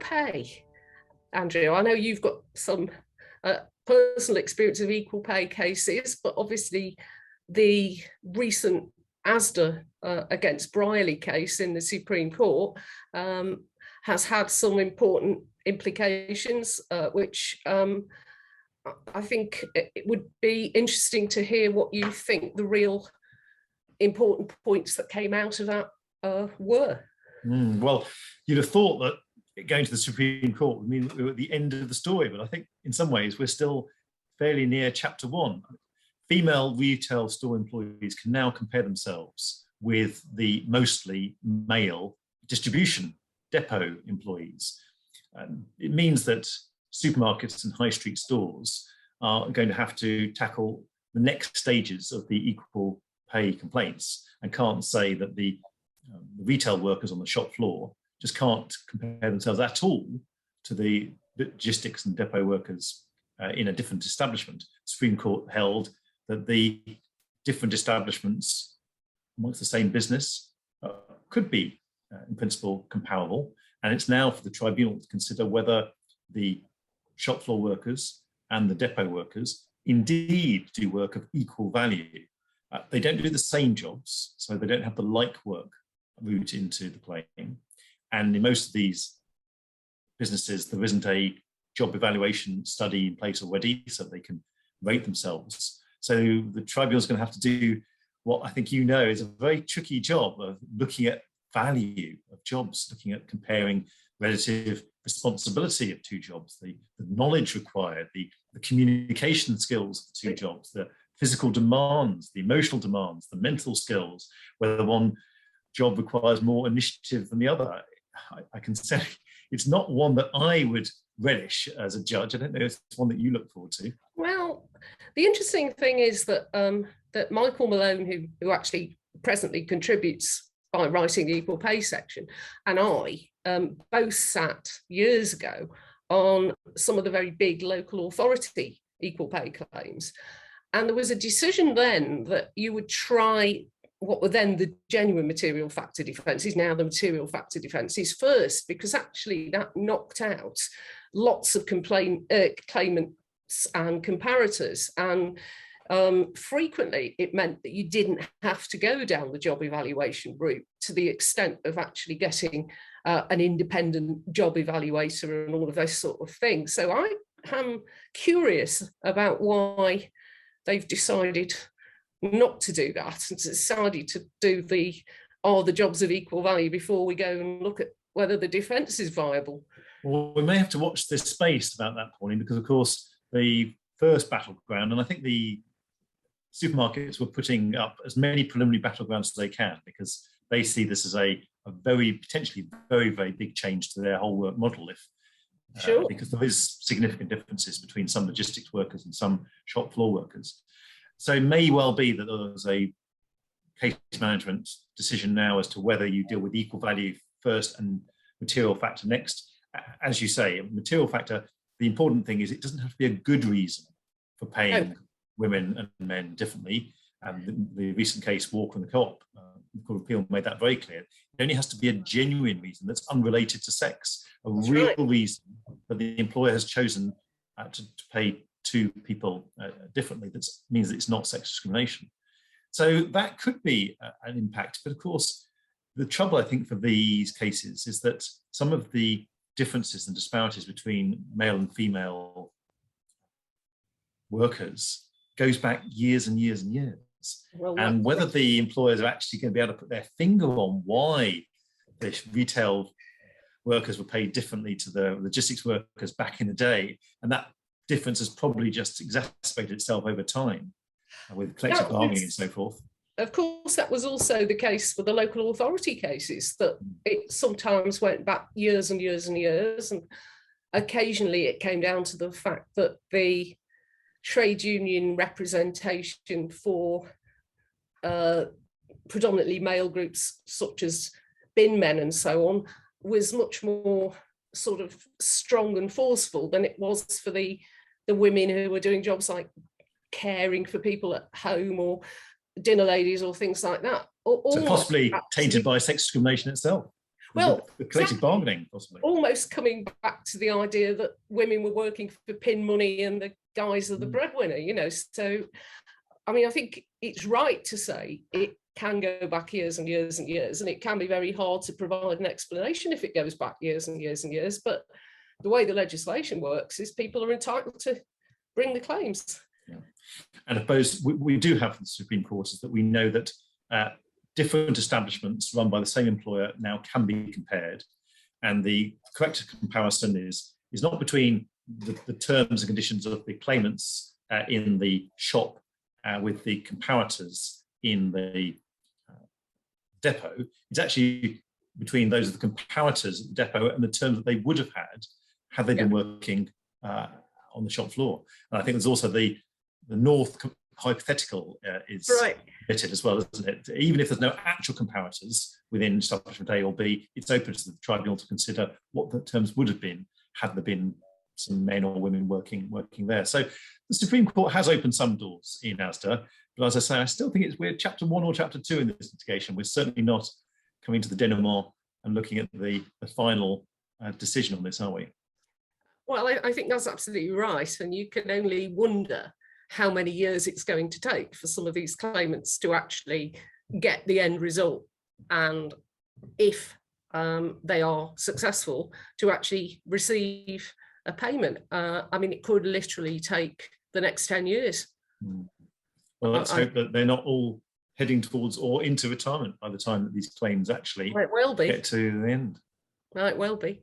pay, Andrea, I know you've got some personal experience of equal pay cases, but obviously the recent Asda against Briley case in the Supreme Court has had some important implications, which I think it would be interesting to hear what you think the real important points that came out of that were. Well, you'd have thought that going to the Supreme Court would mean that we were at the end of the story, but I think in some ways we're still fairly near chapter 1. Female retail store employees can now compare themselves with the mostly male distribution depot employees. It means that supermarkets and high street stores are going to have to tackle the next stages of the equal pay complaints and can't say that the retail workers on the shop floor just can't compare themselves at all to the logistics and depot workers in a different establishment. The Supreme Court held that the different establishments amongst the same business could be in principle comparable, and it's now for the tribunal to consider whether the shop floor workers and the depot workers indeed do work of equal value. They don't do the same jobs, so they don't have the like work route into the claim. And in most of these businesses, there isn't a job evaluation study in place already, so they can rate themselves. So the tribunal is going to have to do what I think you know is a very tricky job of looking at value of jobs, looking at comparing relative responsibility of two jobs, the knowledge required, the communication skills of two jobs, the physical demands, the emotional demands, the mental skills, whether one job requires more initiative than the other. I can say it's not one that I would relish as a judge. I don't know if it's one that you look forward to. Well, the interesting thing is that that Michael Malone, who actually presently contributes by writing the equal pay section, and I both sat years ago on some of the very big local authority equal pay claims. And there was a decision then that you would try what were then the genuine material factor defences, now the material factor defences first, because actually that knocked out lots of claimants and comparators. And frequently it meant that you didn't have to go down the job evaluation route to the extent of actually getting an independent job evaluator and all of those sort of things. So I am curious about why they've decided not to do that and decided to do the jobs of equal value before we go and look at whether the defence is viable. Well, we may have to watch this space about that, Pauline, because of course the first battleground, and I think the supermarkets were putting up as many preliminary battlegrounds as they can because they see this as a very potentially very, very big change to their whole work model. Sure. Because there is significant differences between some logistics workers and some shop floor workers. So it may well be that there's a case management decision now as to whether you deal with equal value first and material factor next. As you say, material factor, the important thing is it doesn't have to be a good reason for paying women and men differently. And the recent case, Walker and the Co-op, the Court of Appeal made that very clear. It only has to be a genuine reason that's unrelated to sex, a real reason that the employer has chosen to pay two people differently. That means that it's not sex discrimination. So that could be an impact. But of course, the trouble I think for these cases is that some of the differences and disparities between male and female workers goes back years and years and years. Well, and whether the employers are actually going to be able to put their finger on why the retail workers were paid differently to the logistics workers back in the day, and that difference has probably just exacerbated itself over time with collective bargaining and so forth. Of course, that was also the case for the local authority cases, that it sometimes went back years and years and years, and occasionally it came down to the fact that the trade union representation for predominantly male groups such as bin men and so on was much more sort of strong and forceful than it was for the women who were doing jobs like caring for people at home or dinner ladies or things like that. So possibly tainted by sex discrimination itself. Well, the collective bargaining, possibly. Almost coming back to the idea that women were working for pin money and the guys are the breadwinner, you know. So, I mean, I think it's right to say it can go back years and years and years, and it can be very hard to provide an explanation if it goes back years and years and years. But the way the legislation works is people are entitled to bring the claims. Yeah. And I suppose we do have the Supreme Court is that we know that different establishments run by the same employer now can be compared, and the correct comparison is not between the terms and conditions of the claimants in the shop with the comparators in the depot. It's actually between those of the comparators at the depot and the terms that they would have had they been working on the shop floor. And I think there's also the North hypothetical is permitted as well, isn't it? Even if there's no actual comparators within establishment A or B, it's open to the tribunal to consider what the terms would have been had there been some men or women working there. So the Supreme Court has opened some doors in ASDA, but as I say, I still think we're chapter 1 or chapter 2 in this litigation. We're certainly not coming to the denouement and looking at the final decision on this, are we? Well, I think that's absolutely right. And you can only wonder how many years it's going to take for some of these claimants to actually get the end result. And if they are successful, to actually receive a payment. I mean, it could literally take the next 10 years. Well, let's hope that they're not all heading towards or into retirement by the time that these claims actually get to the end. Might well be.